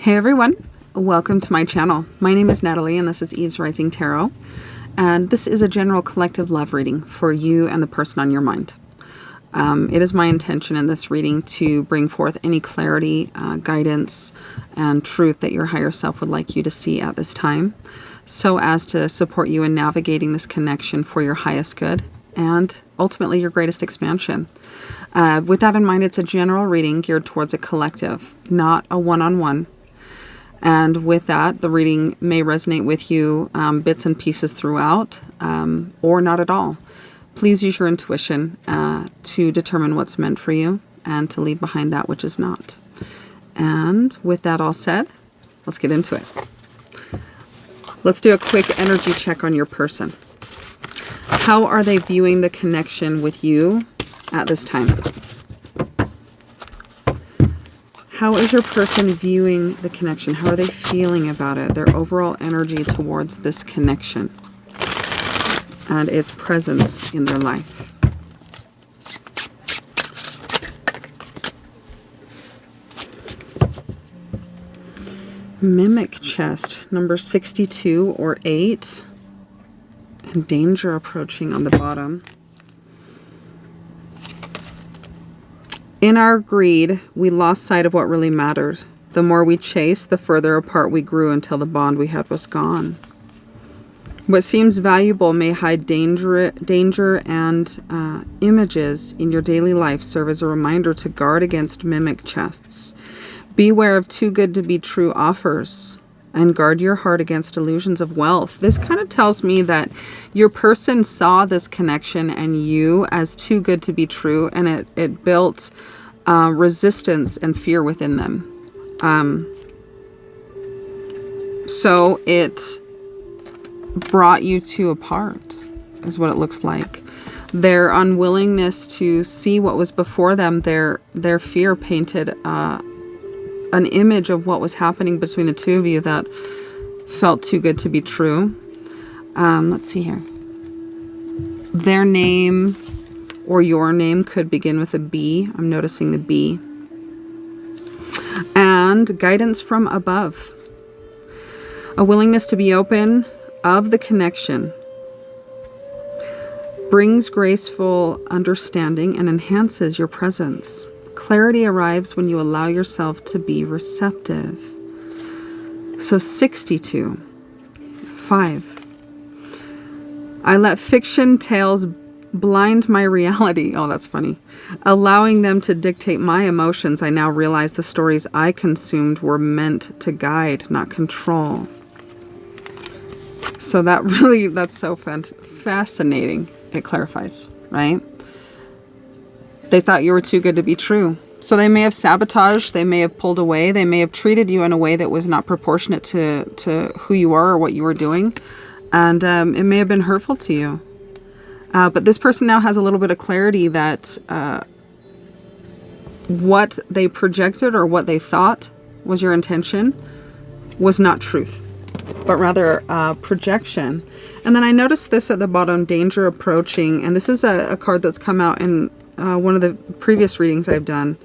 Hey everyone, welcome to my channel. My name is Natalie and this is Eve's Rising Tarot. And this is a general collective love reading for you and the person on your mind. It is my intention in this reading to bring forth any clarity, guidance, and truth that your higher self would like you to see at this time, so as to support you in navigating this connection for your highest good and ultimately your greatest expansion. With that in mind, it's a general reading geared towards a collective, not a one-on-one. And with that, the reading may resonate with you bits and pieces throughout, or not at all. Please use your intuition to determine what's meant for you and to leave behind that which is not. And with that all said, let's get into it. Let's do a quick energy check on your person. How are they viewing the connection with you at this time? How is your person viewing the connection? How are they feeling about it? Their overall energy towards this connection and its presence in their life. Mimic chest, number 62 or 8. And danger approaching on the bottom. In our greed, we lost sight of what really mattered. The more we chased, the further apart we grew until the bond we had was gone. What seems valuable may hide danger and images in your daily life serve as a reminder to guard against mimic chests. Beware of too good to be true offers and guard your heart against illusions of wealth. This kind of tells me that your person saw this connection and you as too good to be true, and it built resistance and fear within them. So it brought you two apart, is what it looks like. Their unwillingness to see what was before them, their fear painted an image of what was happening between the two of you that felt too good to be true. Let's see here. Their name or your name could begin with a B. I'm noticing the B. And guidance from above. A willingness to be open of the connection brings graceful understanding and enhances your presence. Clarity arrives when you allow yourself to be receptive. So 62. 5. I let fiction tales blind my reality. Oh, that's funny. Allowing them to dictate my emotions, I now realize the stories I consumed were meant to guide, not control. So that's so fascinating. It clarifies, right? They thought you were too good to be true. So they may have sabotaged, they may have pulled away, they may have treated you in a way that was not proportionate to who you are or what you were doing. And it may have been hurtful to you. But this person now has a little bit of clarity that what they projected or what they thought was your intention was not truth, but rather projection. And then I noticed this at the bottom, danger approaching. And this is a card that's come out in one of the previous readings I've done.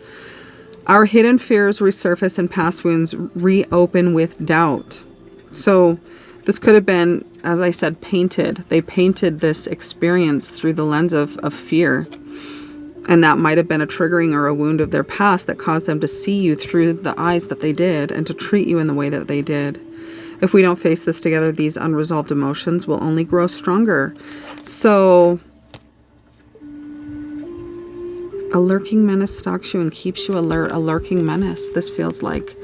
Our hidden fears resurface and past wounds reopen with doubt. So this could have been, as I said, painted. They painted this experience through the lens of fear. And that might have been a triggering or a wound of their past that caused them to see you through the eyes that they did and to treat you in the way that they did. If we don't face this together, these unresolved emotions will only grow stronger. So a lurking menace stalks you and keeps you alert. A lurking menace. This feels like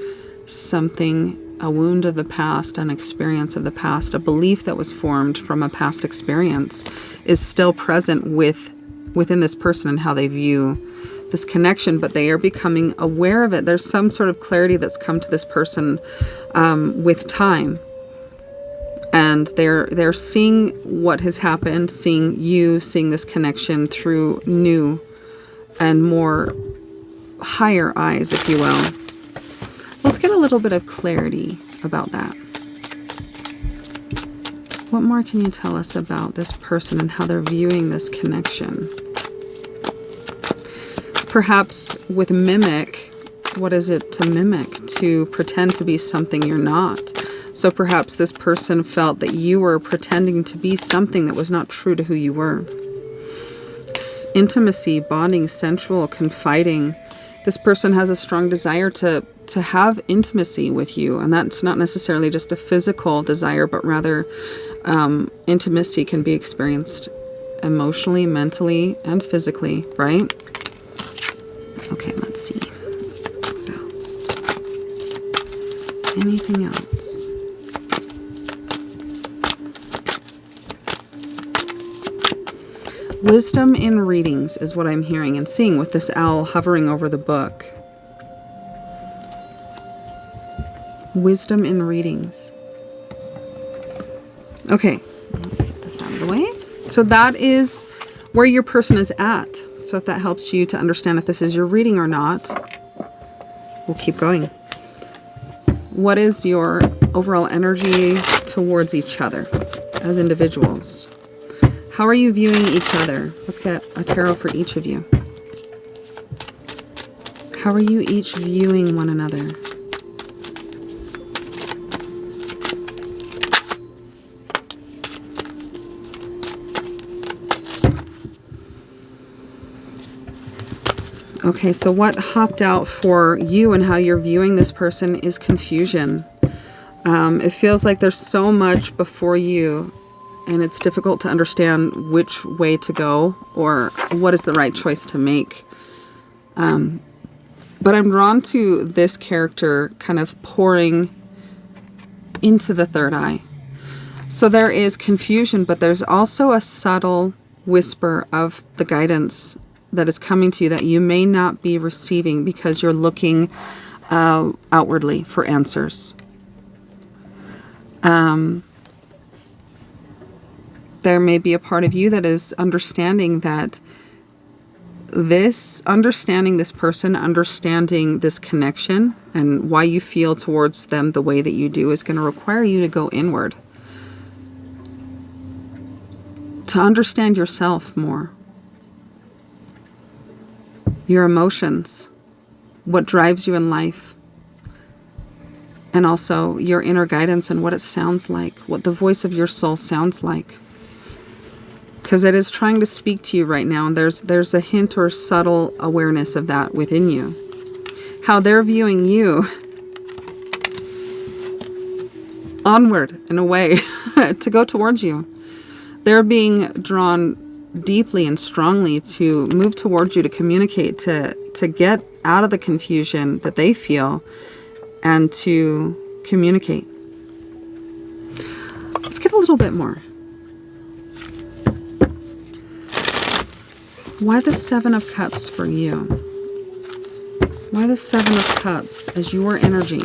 something, a wound of the past, an experience of the past, a belief that was formed from a past experience is still present within this person and how they view this connection, but they are becoming aware of it. There's some sort of clarity that's come to this person with time. And they're seeing what has happened, seeing you, seeing this connection through new and more higher eyes, if you will. Let's get a little bit of clarity about that. What more can you tell us about this person and how they're viewing this connection? Perhaps with mimic, What is it to mimic, to pretend to be something you're not? So perhaps this person felt that you were pretending to be something that was not true to who you were. Intimacy, bonding, sensual, confiding. This person has a strong desire to have intimacy with you. And that's not necessarily just a physical desire, but rather intimacy can be experienced emotionally, mentally, and physically, right? Okay, let's see. What else? Anything else? Wisdom in readings is what I'm hearing and seeing with this owl hovering over the book. Wisdom in readings. Okay, let's get this out of the way. So that is where your person is at. So if that helps you to understand if this is your reading or not, we'll keep going. What is your overall energy towards each other as individuals? How are you viewing each other? Let's get a tarot for each of you. How are you each viewing one another? Okay, so what hopped out for you and how you're viewing this person is confusion. It feels like there's so much before you, and it's difficult to understand which way to go or what is the right choice to make. But I'm drawn to this character kind of pouring into the third eye. So there is confusion, but there's also a subtle whisper of the guidance that is coming to you that you may not be receiving because you're looking outwardly for answers. There may be a part of you that is understanding that understanding this person, understanding this connection and why you feel towards them the way that you do is going to require you to go inward. To understand yourself more. Your emotions, what drives you in life, and also your inner guidance and what it sounds like, what the voice of your soul sounds like. Because it is trying to speak to you right now, and there's a hint or subtle awareness of that within you. How they're viewing you onward in a way to go towards you. They're being drawn deeply and strongly to move towards you, to communicate, to get out of the confusion that they feel and to communicate. Let's get a little bit more. Why the Seven of Cups for you? Why the Seven of Cups as your energy?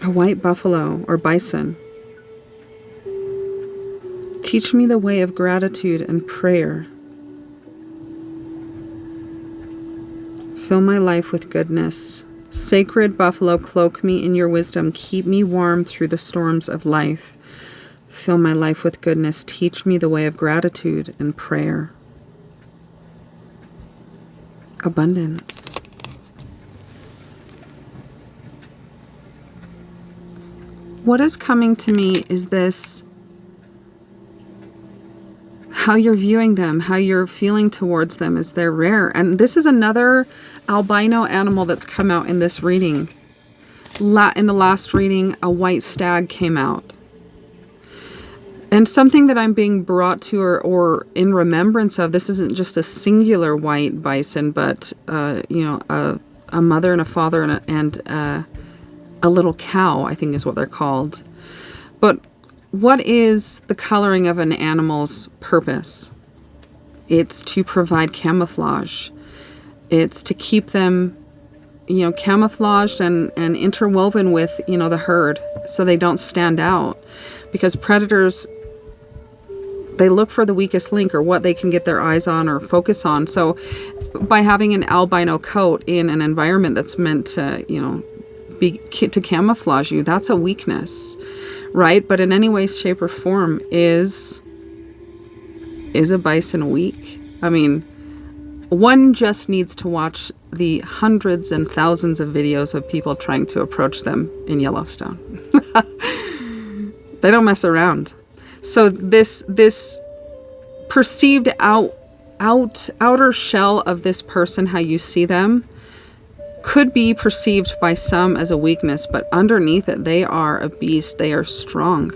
A white buffalo or bison. Teach me the way of gratitude and prayer. Fill my life with goodness. Sacred buffalo, cloak me in your wisdom. Keep me warm through the storms of life. Fill my life with goodness. Teach me the way of gratitude and prayer. Abundance. What is coming to me is this, how you're viewing them, how you're feeling towards them is they're rare. And this is another albino animal that's come out in this reading. In the last reading, a white stag came out. And something that I'm being brought to or in remembrance of, this isn't just a singular white bison, but, a mother and a father and a little cow, I think is what they're called. But what is the coloring of an animal's purpose? It's to provide camouflage. It's to keep them, camouflaged and interwoven with, the herd so they don't stand out. Because predators, they look for the weakest link or what they can get their eyes on or focus on. So by having an albino coat in an environment that's meant to, to camouflage you, that's a weakness, right? But in any way, shape, or form is Is a bison weak? I mean, one just needs to watch the hundreds and thousands of videos of people trying to approach them in Yellowstone. They don't mess around. So this perceived outer shell of this person, how you see them, could be perceived by some as a weakness, but underneath it, they are a beast. They are strong.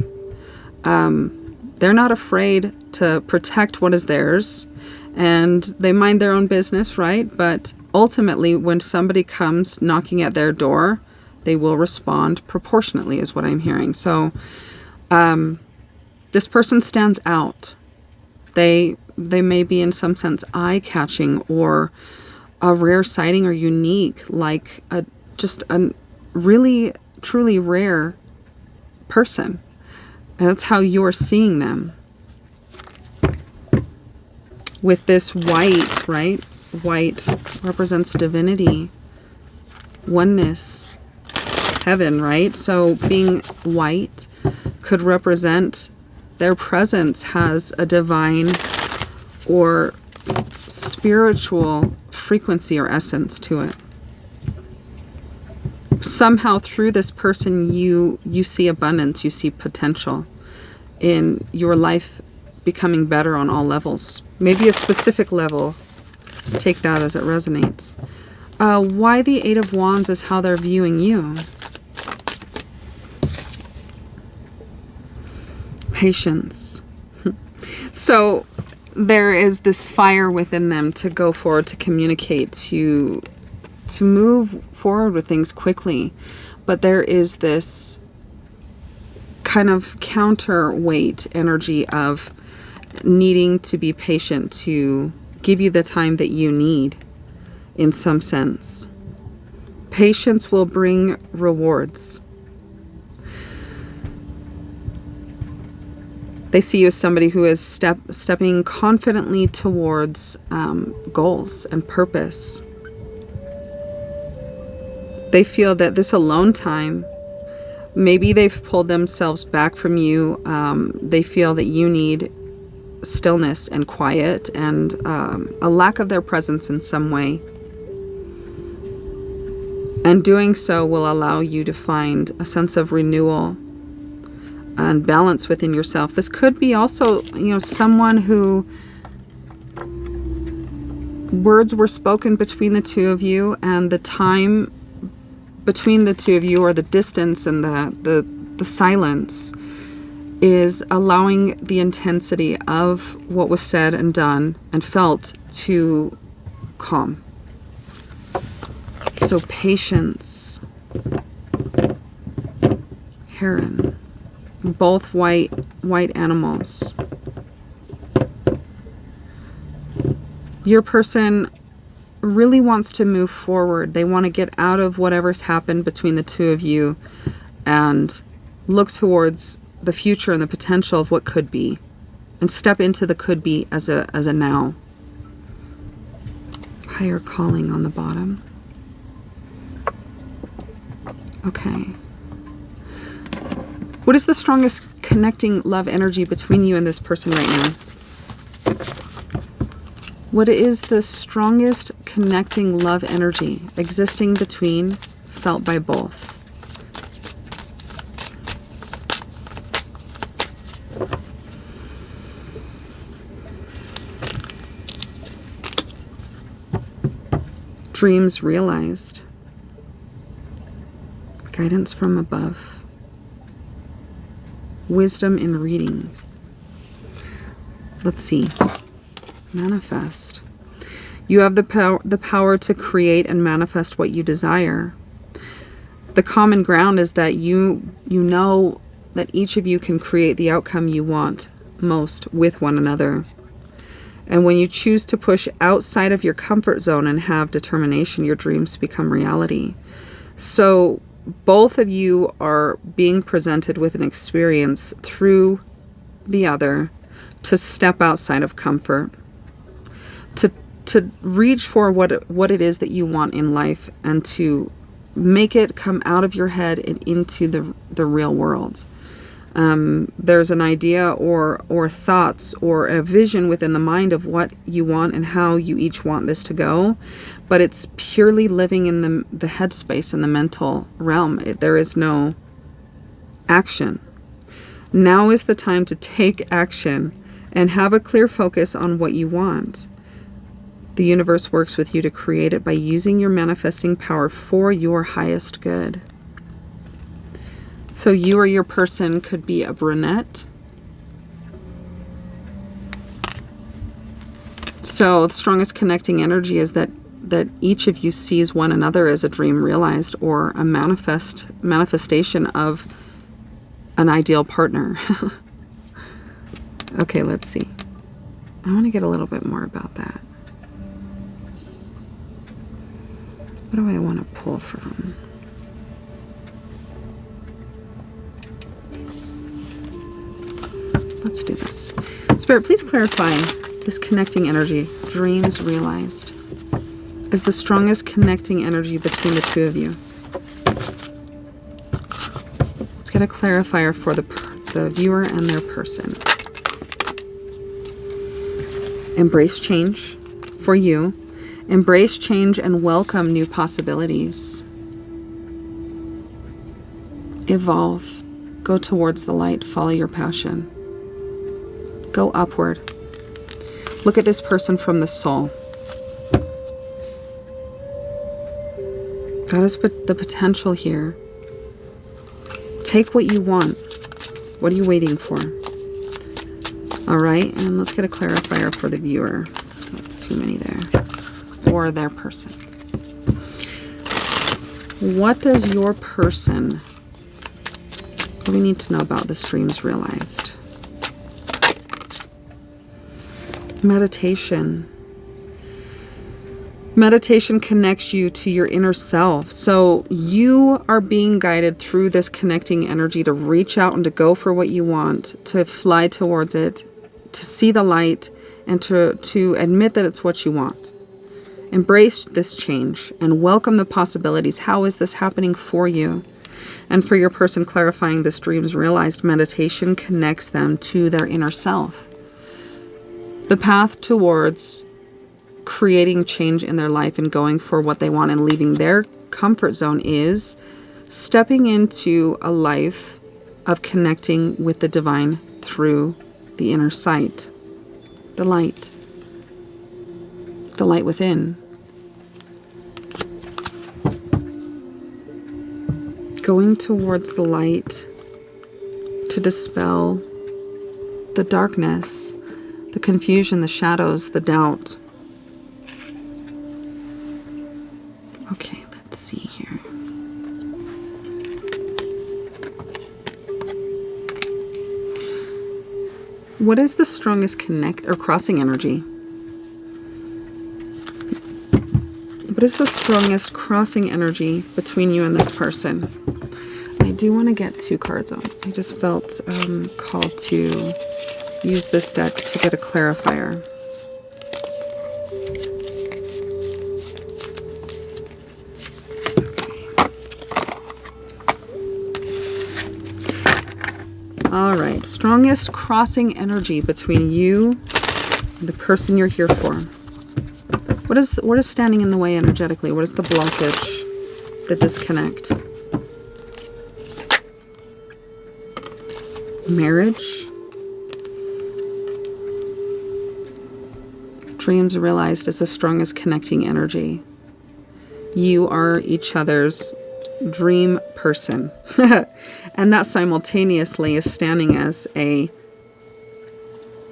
They're not afraid to protect what is theirs, and they mind their own business, right? But ultimately, when somebody comes knocking at their door, they will respond proportionately, is what I'm hearing. So this person stands out. They may be in some sense eye-catching or a rare sighting or unique, like just a really, truly rare person. And that's how you're seeing them. With this white, right? White represents divinity, oneness, heaven, right? So being white could represent their presence has a divine or spiritual frequency or essence to it. Somehow through this person you see abundance, you see potential in your life becoming better on all levels. Maybe a specific level. Take that as it resonates. Why the Eight of Wands is how they're viewing you. Patience. So there is this fire within them to go forward, to communicate, to move forward with things quickly. But there is this kind of counterweight energy of needing to be patient, to give you the time that you need in some sense. Patience will bring rewards. They see you as somebody who is stepping confidently towards goals and purpose. They feel that this alone time, maybe they've pulled themselves back from you. They feel that you need stillness and quiet and a lack of their presence in some way. And doing so will allow you to find a sense of renewal and balance within yourself. This could be also, someone who words were spoken between the two of you, and the time between the two of you, or the distance and the silence, is allowing the intensity of what was said and done and felt to calm. So patience. Heron. Both white animals. Your person really wants to move forward. They want to get out of whatever's happened between the two of you and look towards the future and the potential of what could be, and step into the could be as a now. Higher calling on the bottom. Okay. What is the strongest connecting love energy between you and this person right now? What is the strongest connecting love energy existing between, felt by both? Dreams realized. Guidance from above. Wisdom in reading. Let's see. Manifest. You have the power to create and manifest what you desire. The common ground is that you know that each of you can create the outcome you want most with one another. And when you choose to push outside of your comfort zone and have determination, your dreams become reality. So both of you are being presented with an experience through the other to step outside of comfort, to reach for what it is that you want in life, and to make it come out of your head and into the real world. There's an idea or thoughts or a vision within the mind of what you want and how you each want this to go, but it's purely living in the headspace and the mental realm. There is no action. Now is the time to take action and have a clear focus on what you want. The universe works with you to create it by using your manifesting power for your highest good. So you or your person could be a brunette. So the strongest connecting energy is that each of you sees one another as a dream realized or a manifestation of an ideal partner. Okay, let's see. I want to get a little bit more about that. What do I want to pull from? Let's do this. Spirit, please clarify this connecting energy, dreams realized, is the strongest connecting energy between the two of you. Let's get a clarifier for the viewer and their person. Embrace change for you. Embrace change and welcome new possibilities. Evolve. Go towards the light. Follow your passion. Go upward. Look at this person from the soul. That is the potential here. Take what you want. What are you waiting for? All right, and let's get a clarifier for the viewer. That's too many there. Or their person. What does your person, what do we need to know about this dreams realized? Meditation. Meditation connects you to your inner self. So you are being guided through this connecting energy to reach out and to go for what you want, to fly towards it, to see the light, and to admit that it's what you want. Embrace this change and welcome the possibilities. How is this happening for you? And for your person clarifying this dreams realized, meditation connects them to their inner self. The path towards creating change in their life and going for what they want and leaving their comfort zone is stepping into a life of connecting with the divine through the inner sight, the light within. Going towards the light to dispel the darkness, the confusion, the shadows, the doubt. Okay, let's see here. What is the strongest connect or crossing energy? What is the strongest crossing energy between you and this person? I do want to get 2 cards on. I just felt called to use this deck to get a clarifier. Okay. All right. Strongest crossing energy between you and the person you're here for. What is standing in the way energetically? What is the blockage, the disconnect? Marriage. Dreams realized is the strongest connecting energy. You are each other's dream person. And that simultaneously is standing as a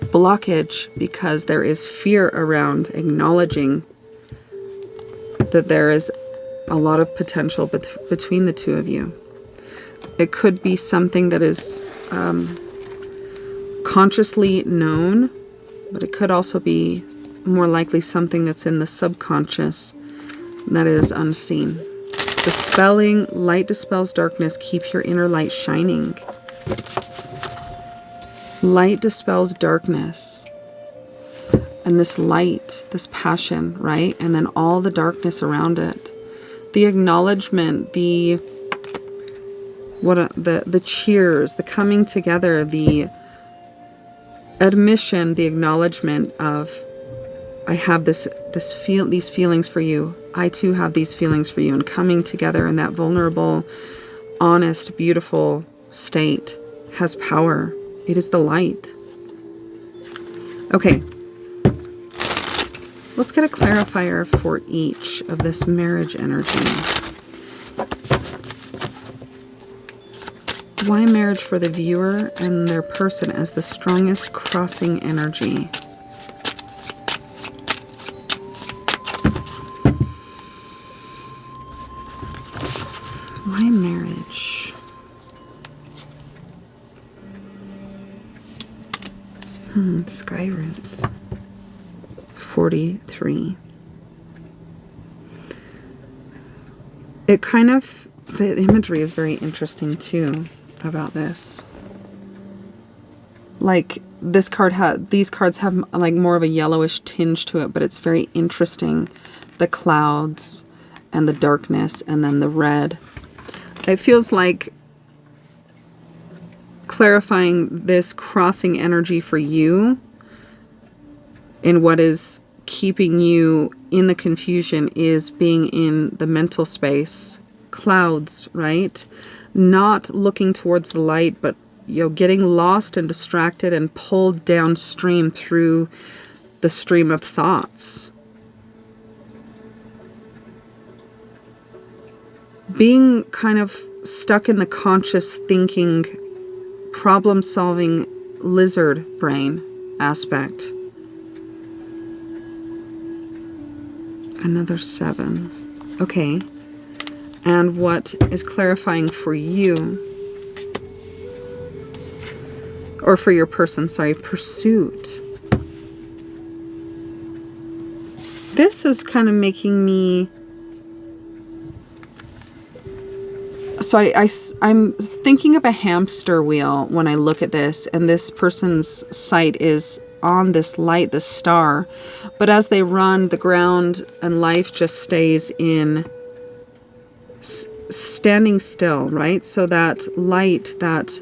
blockage because there is fear around acknowledging that there is a lot of potential between the two of you. It could be something that is consciously known, but it could also be more likely something that's in the subconscious that is unseen. Dispelling, light dispels darkness. Keep your inner light shining. Light dispels darkness. And this light, this passion, right? And then all the darkness around it. The acknowledgement, the The cheers, the coming together, the admission, the acknowledgement of, I have these feelings for you. I too have these feelings for you, and coming together in that vulnerable, honest, beautiful state has power. It is the light. Okay. Let's get a clarifier for each of this marriage energy. Why marriage for the viewer and their person as the strongest crossing energy? Why marriage? Sky roots. 43. It kind of, the imagery is very interesting too about this. Like these cards have like more of a yellowish tinge to it, but it's very interesting. The clouds and the darkness and then the red. It feels like clarifying this crossing energy for you in what is keeping you in the confusion is being in the mental space, clouds, right? Not looking towards the light, but getting lost and distracted and pulled downstream through the stream of thoughts. Being kind of stuck in the conscious thinking, problem-solving lizard brain aspect. Another 7. Okay. And what is clarifying for you, or for your person, pursuit. This is kind of making me, I'm thinking of a hamster wheel when I look at this, and this person's sight is on this light, this star, but as they run, the ground and life just stays in standing still, right? So that light, that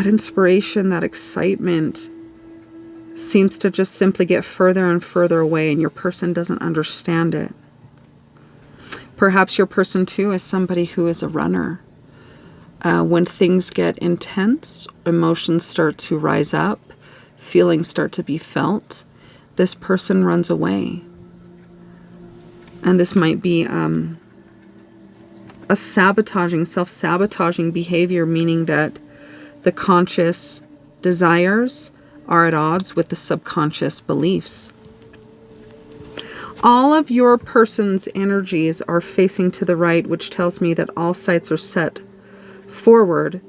inspiration, that excitement seems to just simply get further and further away, and your person doesn't understand it. Perhaps your person too is somebody who is a runner. When things get intense, emotions start to rise up, feelings start to be felt, this person runs away. And this might be a self-sabotaging behavior, meaning that the conscious desires are at odds with the subconscious beliefs. All of your person's energies are facing to the right, which tells me that all sights are set forward.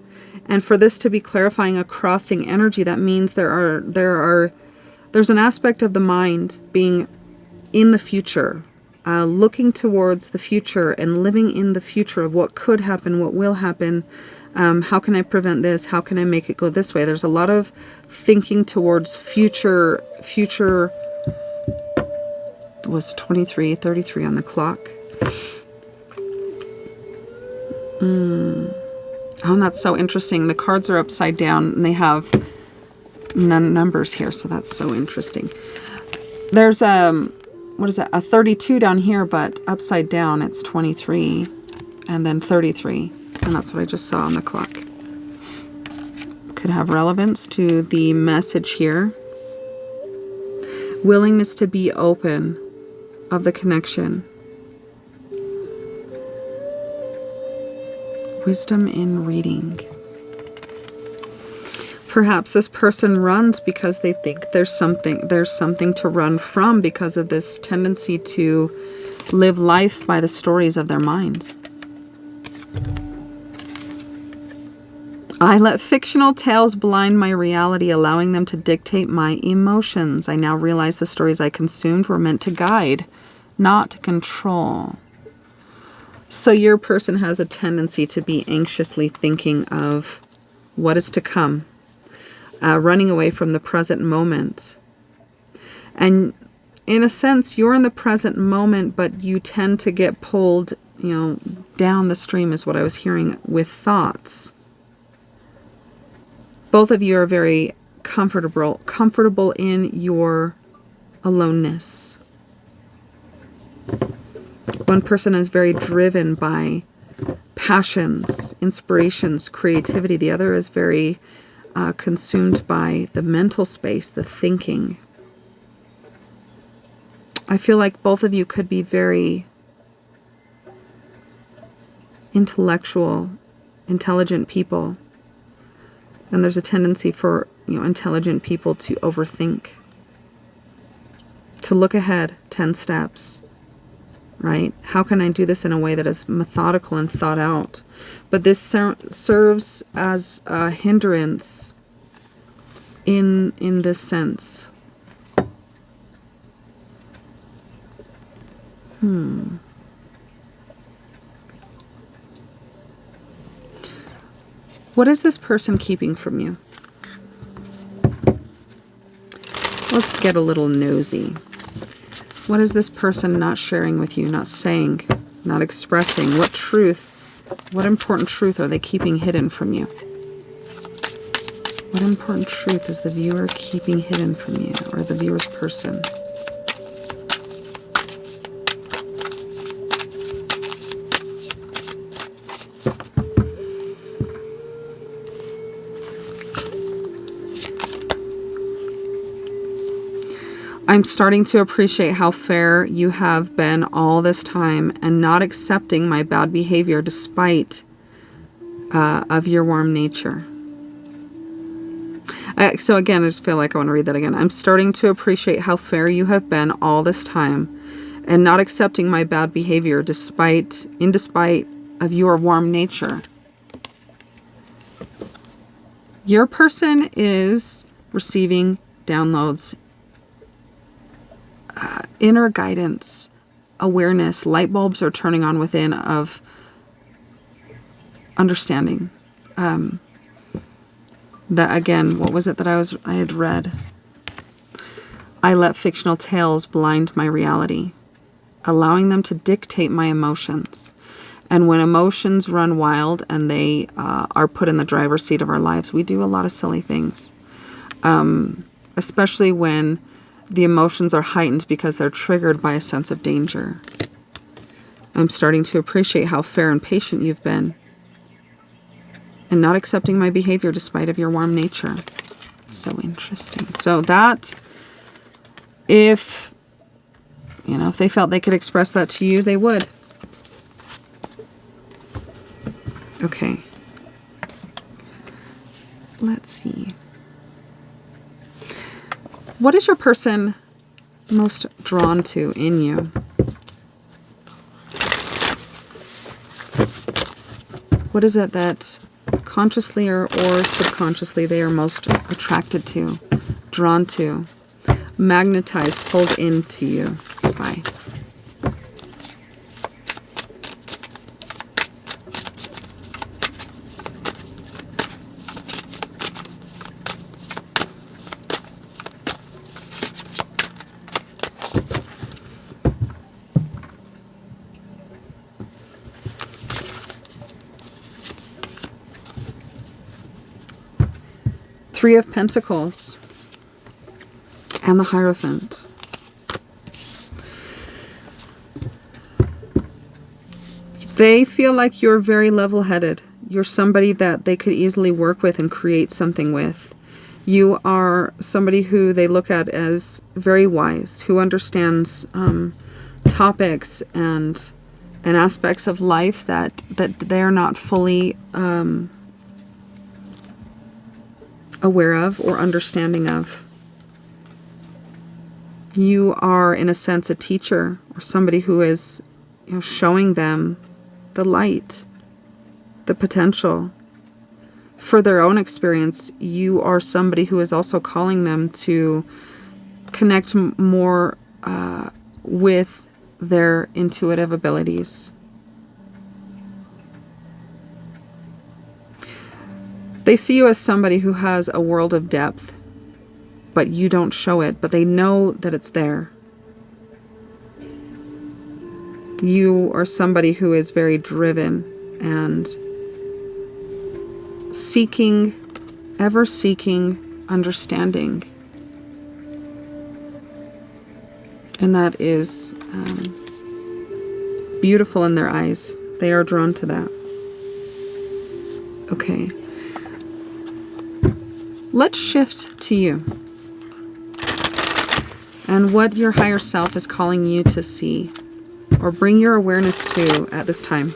And for this to be clarifying a crossing energy, that means there's an aspect of the mind being in the future, looking towards the future and living in the future of what could happen, what will happen. How can I prevent this? How can I make it go this way? There's a lot of thinking towards future was 23, 33 on the clock. Oh, and that's so interesting. The cards are upside down and they have numbers here, so that's so interesting. There's what is that? A 32 down here, but upside down it's 23 and then 33. And that's what I just saw on the clock. Could have relevance to the message here. Willingness to be open of the connection. Wisdom in reading. Perhaps this person runs because they think there's something to run from because of this tendency to live life by the stories of their mind. I let fictional tales blind my reality, allowing them to dictate my emotions. I now realize the stories I consumed were meant to guide, not to control. So your person has a tendency to be anxiously thinking of what is to come, running away from the present moment. And in a sense, you're in the present moment, but you tend to get pulled, down the stream is what I was hearing with thoughts. Both of you are very comfortable in your aloneness. One person is very driven by passions, inspirations, creativity. The other is very consumed by the mental space, the thinking. I feel like both of you could be very intellectual, intelligent people. And there's a tendency for, intelligent people to overthink, to look ahead 10 steps, right? How can I do this in a way that is methodical and thought out? But this serves as a hindrance in this sense. What is this person keeping from you? Let's get a little nosy. What is this person not sharing with you, not saying, not expressing? What important truth are they keeping hidden from you? What important truth is the viewer keeping hidden from you, or the viewer's person? I'm starting to appreciate how fair you have been all this time and not accepting my bad behavior despite of your warm nature. So again, I just feel like I want to read that again. I'm starting to appreciate how fair you have been all this time and not accepting my bad behavior despite of your warm nature. Your person is receiving downloads, inner guidance, awareness, light bulbs are turning on within of understanding. That again, what was it that I had read? I let fictional tales blind my reality, allowing them to dictate my emotions. And when emotions run wild and they are put in the driver's seat of our lives, we do a lot of silly things. Especially when the emotions are heightened because they're triggered by a sense of danger. I'm starting to appreciate how fair and patient you've been, and not accepting my behavior despite of your warm nature. So interesting. So that, if they felt they could express that to you, they would. Okay. Let's see. What is your person most drawn to in you? What is it that consciously or subconsciously they are most attracted to, drawn to, magnetized, pulled into you by? Three of Pentacles and the Hierophant. They feel like you're very level-headed. You're somebody that they could easily work with and create something with. You are somebody who they look at as very wise, who understands topics and aspects of life that they're not fully aware of or understanding of. You are, in a sense, a teacher or somebody who is showing them the light, the potential. For their own experience, you are somebody who is also calling them to connect more with their intuitive abilities. They see you as somebody who has a world of depth, but you don't show it, but they know that it's there. You are somebody who is very driven and seeking, ever seeking understanding. And that is beautiful in their eyes. They are drawn to that. Okay. Let's shift to you and what your higher self is calling you to see or bring your awareness to at this time.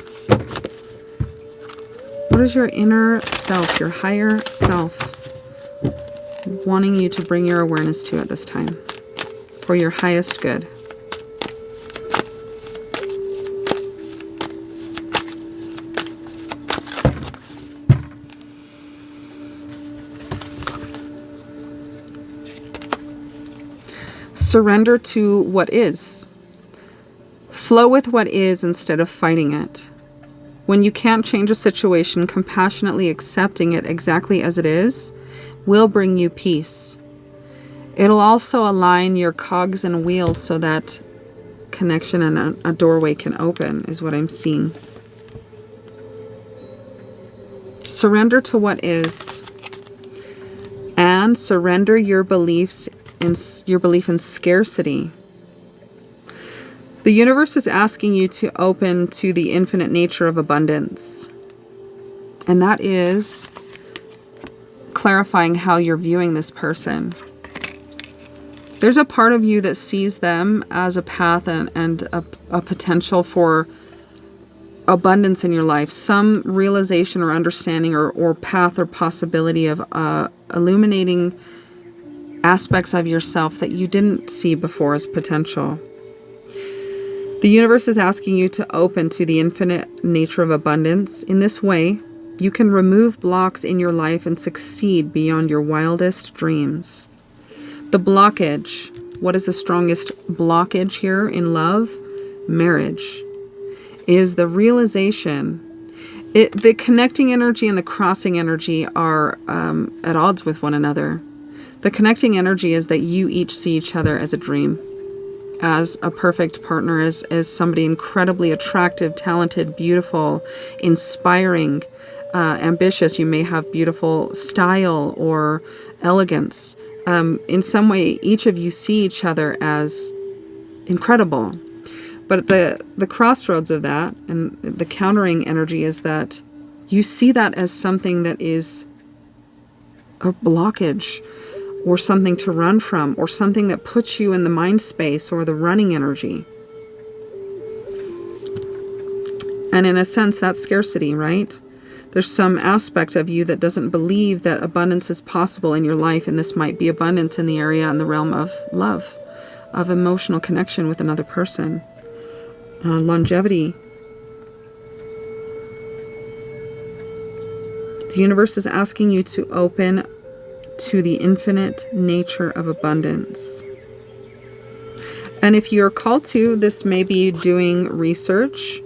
What is your inner self, your higher self, wanting you to bring your awareness to at this time for your highest good? Surrender to what is. Flow with what is instead of fighting it. When you can't change a situation, compassionately accepting it exactly as it is will bring you peace. It'll also align your cogs and wheels so that connection and a doorway can open, is what I'm seeing. Surrender to what is, and surrender your beliefs in your belief in scarcity. The universe is asking you to open to the infinite nature of abundance. And that is clarifying how you're viewing this person. There's a part of you that sees them as a path and a potential for abundance in your life. Some realization or understanding or path or possibility of illuminating aspects of yourself that you didn't see before as potential. The universe is asking you to open to the infinite nature of abundance. In this way, you can remove blocks in your life and succeed beyond your wildest dreams. The blockage, what is the strongest blockage here in love? Marriage. Is the realization. The connecting energy and the crossing energy are at odds with one another. The connecting energy is that you each see each other as a dream, as a perfect partner, as somebody incredibly attractive, talented, beautiful, inspiring, ambitious. You may have beautiful style or elegance. In some way, each of you see each other as incredible. But the crossroads of that and the countering energy is that you see that as something that is a blockage, or something to run from, or something that puts you in the mind space or the running energy. And in a sense, that's scarcity, right? There's some aspect of you that doesn't believe that abundance is possible in your life, and this might be abundance in the area and the realm of love, of emotional connection with another person. Longevity. The universe is asking you to open to the infinite nature of abundance. And if you're called to, this may be doing research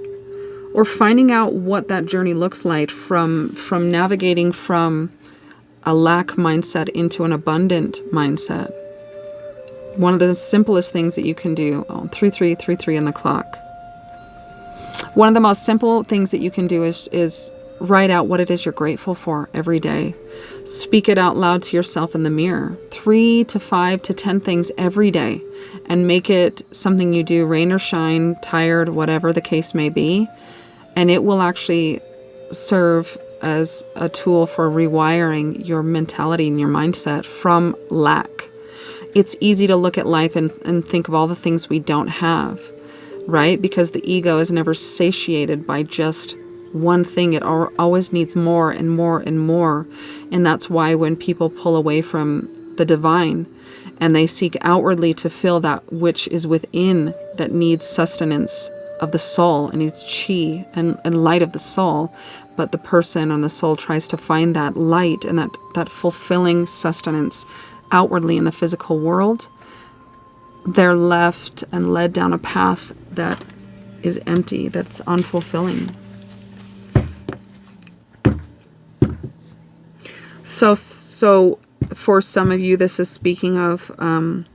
or finding out what that journey looks like from navigating from a lack mindset into an abundant mindset. One of the simplest things that you can do, 3333 in the clock. One of the most simple things that you can do is write out what it is you're grateful for every day. Speak it out loud to yourself in the mirror. 3 to 5 to 10 things every day, and make it something you do, rain or shine, tired, whatever the case may be. And it will actually serve as a tool for rewiring your mentality and your mindset from lack. It's easy to look at life and think of all the things we don't have, right? Because the ego is never satiated by just one thing. It always needs more and more and more. And that's why when people pull away from the divine and they seek outwardly to fill that which is within that needs sustenance of the soul and needs chi and light of the soul, but the person and the soul tries to find that light and that fulfilling sustenance outwardly in the physical world, they're left and led down a path that is empty, that's unfulfilling. So for some of you, this is speaking of an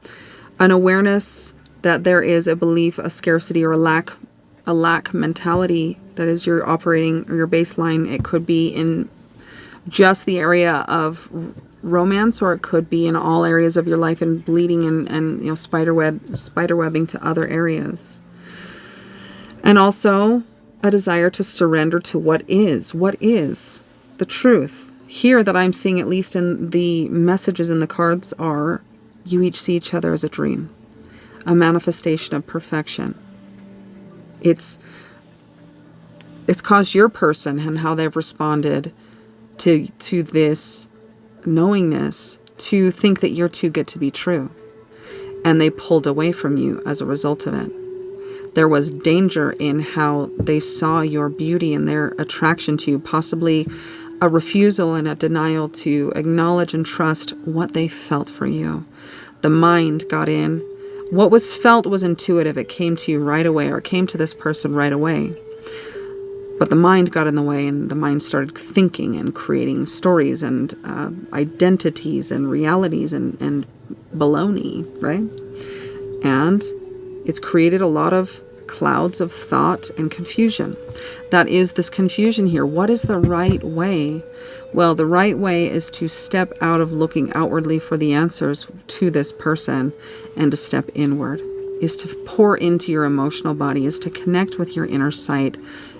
awareness that there is a belief, a scarcity or a lack a lack mentality that is your operating or your baseline. It could be in just the area of romance, or it could be in all areas of your life and bleeding and you know, spiderwebbing to other areas. And also a desire to surrender to what is the truth. Here that I'm seeing, at least in the messages in the cards, are you each see each other as a dream, a manifestation of perfection. It's caused your person and how they've responded to this knowingness to think that you're too good to be true. And they pulled away from you as a result of it. There was danger in how they saw your beauty and their attraction to you, possibly a refusal and a denial to acknowledge and trust what they felt for you. The mind got in. What was felt was intuitive. It came to you right away, or it came to this person right away. But the mind got in the way, and the mind started thinking and creating stories and identities and realities and baloney, right? And it's created a lot of clouds of thought and confusion. That is this confusion here. What is the right way? Well, the right way is to step out of looking outwardly for the answers to this person and to step inward, is to pour into your emotional body, is to connect with your inner sight,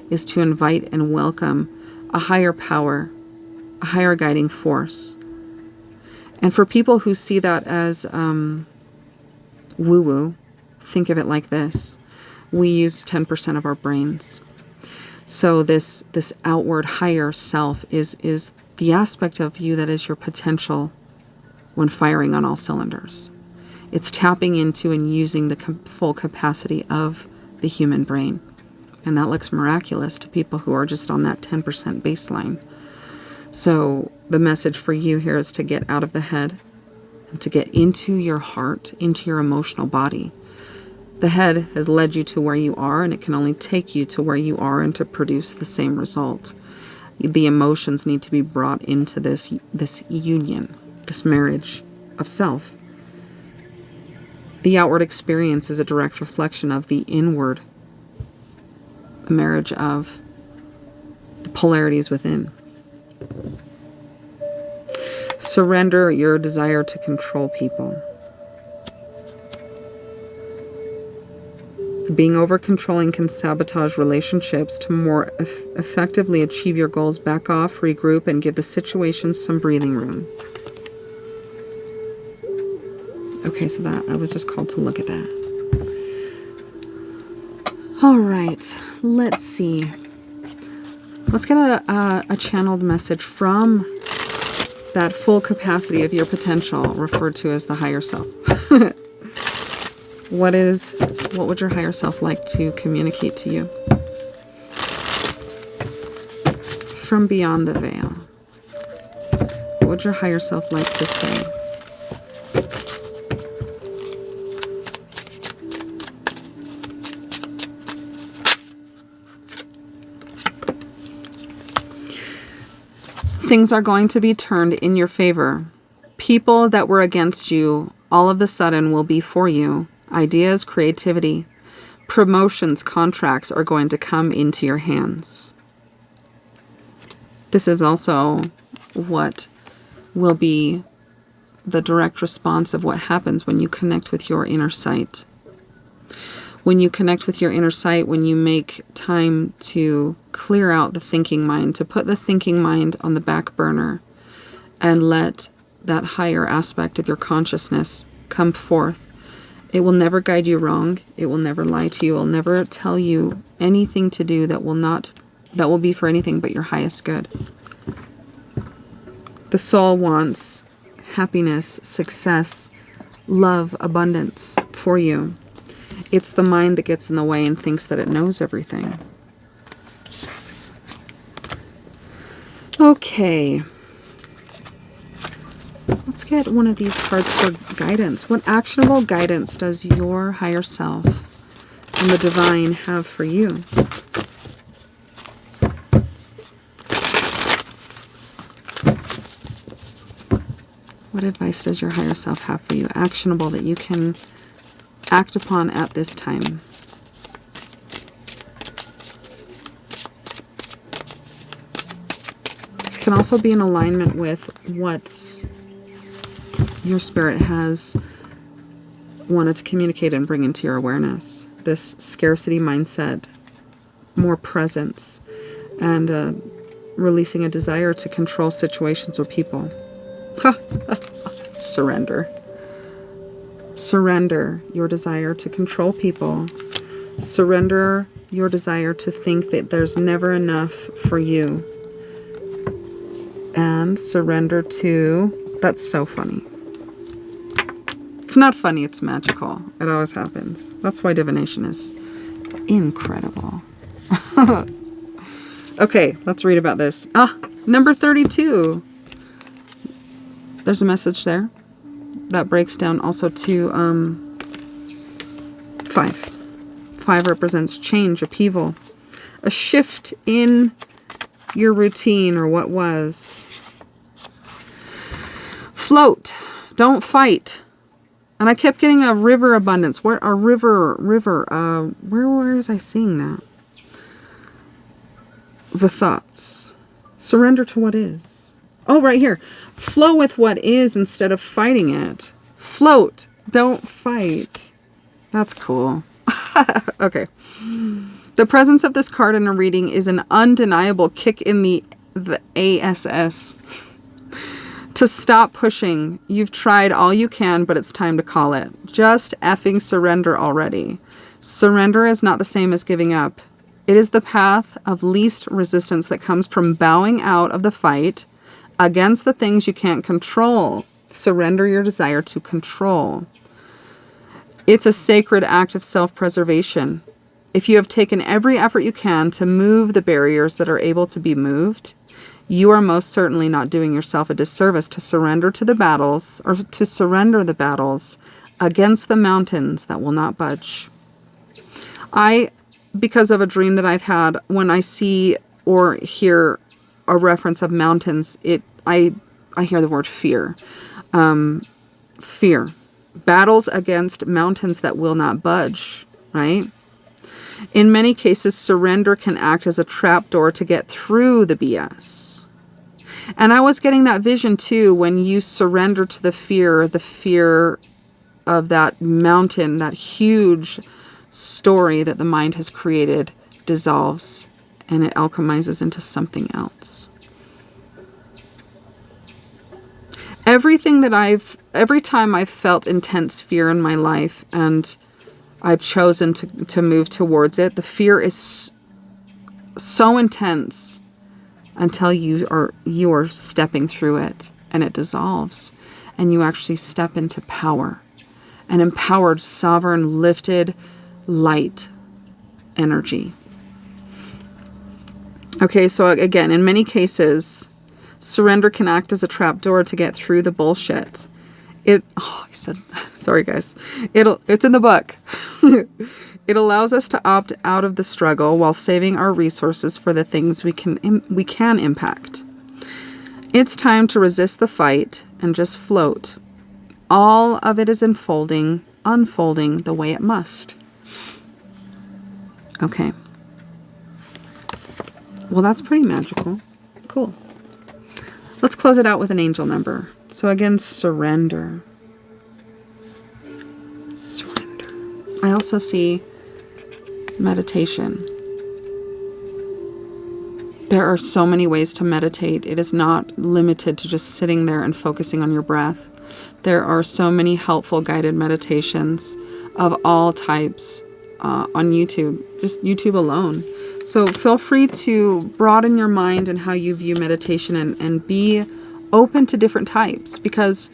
is to invite and welcome a higher power, a higher guiding force. And for people who see that as woo-woo, think of it like this. We use 10% of our brains. So this outward higher self is the aspect of you that is your potential when firing on all cylinders. It's tapping into and using the full capacity of the human brain. And that looks miraculous to people who are just on that 10% baseline. So the message for you here is to get out of the head and to get into your heart, into your emotional body. The head has led you to where you are, and it can only take you to where you are and to produce the same result. The emotions need to be brought into this union, this marriage of self. The outward experience is a direct reflection of the inward, the marriage of the polarities within. Surrender your desire to control people. Being over-controlling can sabotage relationships. To more effectively achieve your goals, back off, regroup, and give the situation some breathing room. Okay, so that I was just called to look at that. All right, let's see. Let's get a channeled message from that full capacity of your potential, referred to as the higher self. What would your higher self like to communicate to you? From beyond the veil, what would your higher self like to say? Things are going to be turned in your favor. People that were against you all of a sudden will be for you. Ideas, creativity, promotions, contracts are going to come into your hands. This is also what will be the direct response of what happens when you connect with your inner sight. When you connect with your inner sight, when you make time to clear out the thinking mind, to put the thinking mind on the back burner and let that higher aspect of your consciousness come forth, it will never guide you wrong. It will never lie to you. It will never tell you anything to do that will be for anything but your highest good. The soul wants happiness, success, love, abundance for you. It's the mind that gets in the way and thinks that it knows everything. Okay. Let's get one of these cards for guidance. What actionable guidance does your higher self and the divine have for you? What advice does your higher self have for you? Actionable that you can act upon at this time. can also be in alignment with what your spirit has wanted to communicate and bring into your awareness. This scarcity mindset, more presence, and releasing a desire to control situations or people. Surrender. Surrender your desire to control people. Surrender your desire to think that there's never enough for you. And surrender to... That's so funny. It's not funny, it's magical. It always happens. That's why divination is incredible. Okay, let's read about this. Number 32. There's a message there that breaks down also to 5. 5 represents change, upheaval, a shift in your routine or what was. Float, don't fight. And I kept getting a river abundance. Where a river, where was I seeing that? The thoughts. Surrender to what is. Oh, right here. Flow with what is instead of fighting it. Float, don't fight. That's cool. Okay. The presence of this card in a reading is an undeniable kick in the ass. To stop pushing. You've tried all you can, but it's time to call it. Just effing surrender already. Surrender is not the same as giving up. It is the path of least resistance that comes from bowing out of the fight against the things you can't control. Surrender your desire to control. It's a sacred act of self-preservation. If you have taken every effort you can to move the barriers that are able to be moved, you are most certainly not doing yourself a disservice to surrender to the battles, or to surrender the battles against the mountains that will not budge. Because of a dream that I've had, when I see or hear a reference of mountains, I hear the word fear. Fear. Battles against mountains that will not budge, right? In many cases, surrender can act as a trapdoor to get through the BS. And I was getting that vision too when you surrender to the fear of that mountain, that huge story that the mind has created dissolves and it alchemizes into something else. Every time I've felt intense fear in my life and I've chosen to move towards it, the fear is so intense until you are stepping through it and it dissolves and you actually step into power, an empowered, sovereign, lifted, light energy. Okay, so again, in many cases, surrender can act as a trapdoor to get through the bullshit. Sorry guys. It's in the book. It allows us to opt out of the struggle while saving our resources for the things we can impact. It's time to resist the fight and just float. All of it is unfolding the way it must. Okay. Well, that's pretty magical. Cool. Let's close it out with an angel number. So again, surrender. Surrender. I also see meditation. There are so many ways to meditate. It is not limited to just sitting there and focusing on your breath. There are so many helpful guided meditations of all types on YouTube, just YouTube alone. So feel free to broaden your mind and how you view meditation and be open to different types, because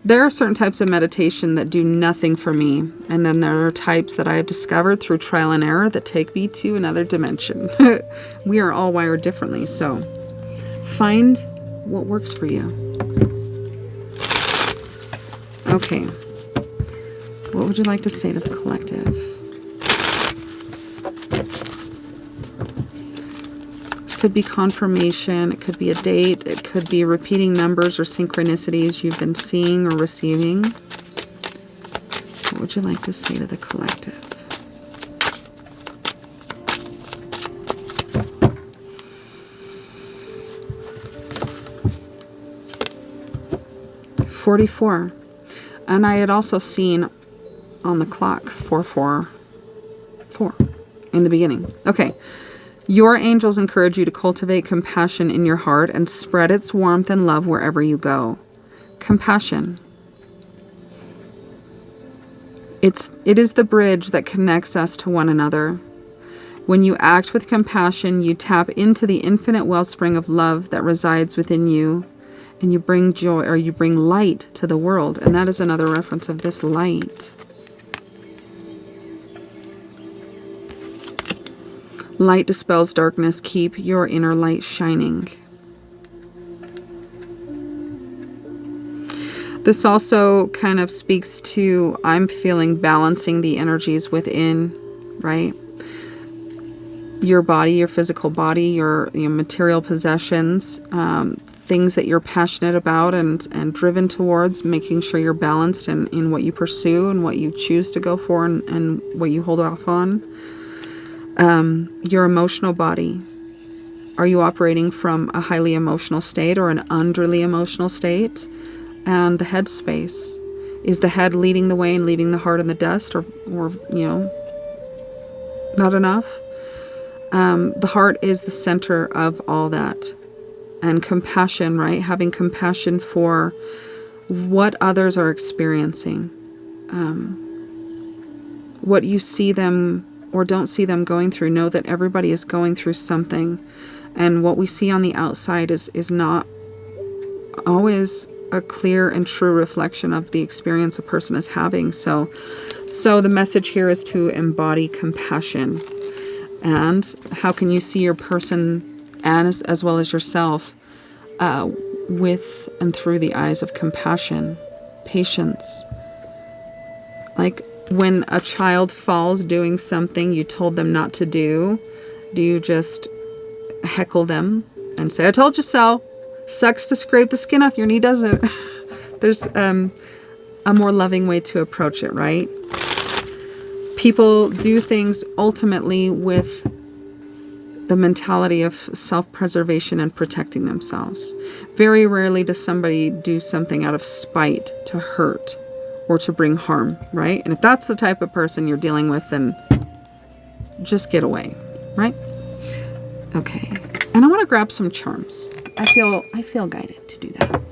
there are certain types of meditation that do nothing for me. And then there are types that I have discovered through trial and error that take me to another dimension. We are all wired differently. So find what works for you. Okay. What would you like to say to the collective? This could be confirmation, it could be a date, it could be repeating numbers or synchronicities you've been seeing or receiving. What would you like to say to the collective? 44. And I had also seen on the clock 444 in the beginning. Okay. Your angels encourage you to cultivate compassion in your heart and spread its warmth and love wherever you go. Compassion. It is the bridge that connects us to one another. When you act with compassion, you tap into the infinite wellspring of love that resides within you, and you bring joy, or you bring light to the world. And that is another reference of this light. Light dispels darkness. Keep your inner light shining. This also kind of speaks to, I'm feeling, balancing the energies within, right? Your body, your physical body, your material possessions, things that you're passionate about and driven towards, making sure you're balanced in what you pursue and what you choose to go for and what you hold off on. Your emotional body. Are you operating from a highly emotional state or an underly emotional state? And the head space. Is the head leading the way and leaving the heart in the dust, or not enough? The heart is the center of all that. And compassion, right? Having compassion for what others are experiencing. What you see them or don't see them going through. Know that everybody is going through something. And what we see on the outside is not always a clear and true reflection of the experience a person is having. So the message here is to embody compassion. And how can you see your person as well as yourself with and through the eyes of compassion, patience? Like when a child falls doing something you told them not to do you just heckle them and say, I told you so? Sucks to scrape the skin off your knee, doesn't it? There's a more loving way to approach it, right? People do things ultimately with the mentality of self-preservation and protecting themselves. Very rarely does somebody do something out of spite to hurt or to bring harm, right? And if that's the type of person you're dealing with, then just get away, right? Okay. And I want to grab some charms. I feel guided to do that.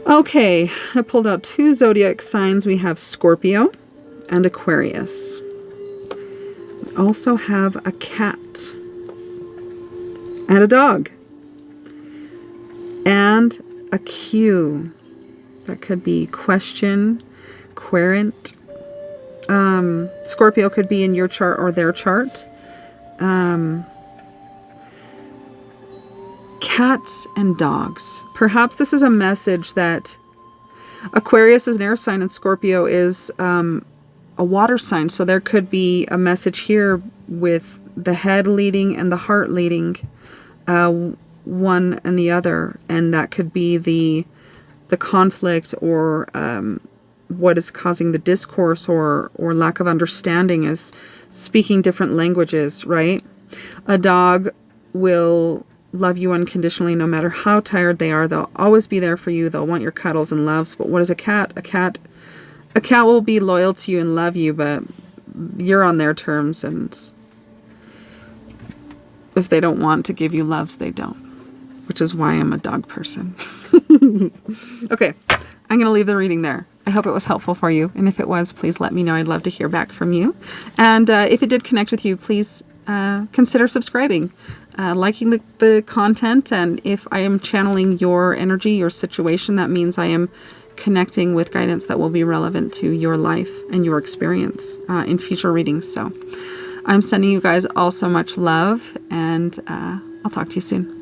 Okay, I pulled out 2 zodiac signs. We have Scorpio and Aquarius. We also have a cat and a dog. And a Q. That could be question, querent. Scorpio could be in your chart or their chart. Cats and dogs. Perhaps this is a message that Aquarius is an air sign and Scorpio is a water sign. So there could be a message here with the head leading and the heart leading. One and the other, and that could be the conflict or what is causing the discourse or lack of understanding is speaking different languages, right? A dog will love you unconditionally no matter how tired they are. They'll always be there for you. They'll want your cuddles and loves. But what is a cat? A cat will be loyal to you and love you, but you're on their terms, and if they don't want to give you loves, they don't. Which is why I'm a dog person. Okay, I'm going to leave the reading there. I hope it was helpful for you. And if it was, please let me know. I'd love to hear back from you. And if it did connect with you, please consider subscribing, liking the content. And if I am channeling your energy, your situation, that means I am connecting with guidance that will be relevant to your life and your experience in future readings. So I'm sending you guys all so much love, and I'll talk to you soon.